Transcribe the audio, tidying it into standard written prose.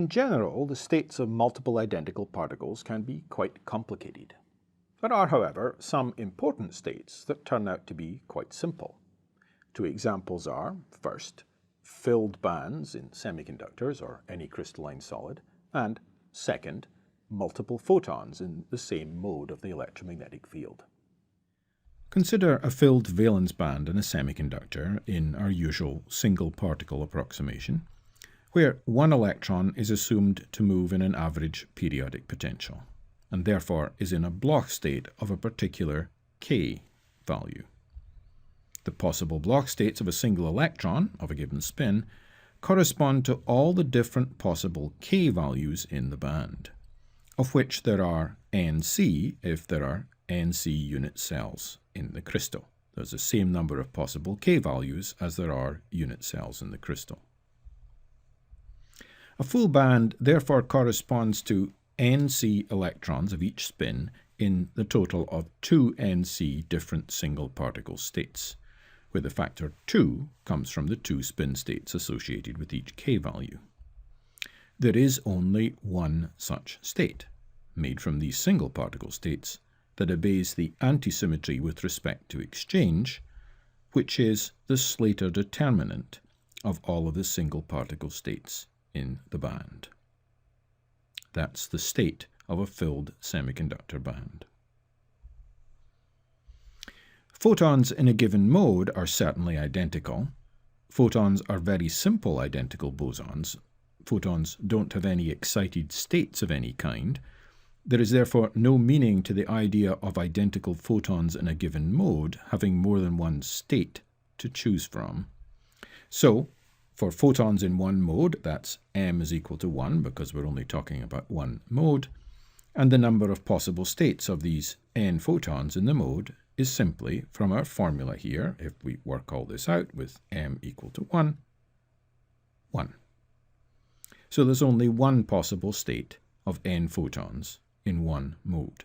In general, the states of multiple identical particles can be quite complicated. There are, however, some important states that turn out to be quite simple. Two examples are, first, filled bands in semiconductors or any crystalline solid, and second, multiple photons in the same mode of the electromagnetic field. Consider a filled valence band in a semiconductor in our usual single particle approximation, where one electron is assumed to move in an average periodic potential, and therefore is in a Bloch state of a particular k value. The possible Bloch states of a single electron of a given spin correspond to all the different possible k values in the band, of which there are Nc if there are Nc unit cells in the crystal. There's the same number of possible k values as there are unit cells in the crystal. A full band therefore corresponds to Nc electrons of each spin in the total of 2 Nc different single particle states, where the factor 2 comes from the 2 spin states associated with each k value. There is only one such state, made from these single particle states, that obeys the antisymmetry with respect to exchange, which is the Slater determinant of all of the single particle states in the band. That's the state of a filled semiconductor band. Photons in a given mode are certainly identical. Photons are very simple identical bosons. Photons don't have any excited states of any kind. There is therefore no meaning to the idea of identical photons in a given mode having more than one state to choose from. So, for photons in one mode, that's m is equal to 1 because we're only talking about one mode, and the number of possible states of these n photons in the mode is simply, from our formula here, if we work all this out with m equal to 1, 1. So there's only one possible state of n photons in one mode.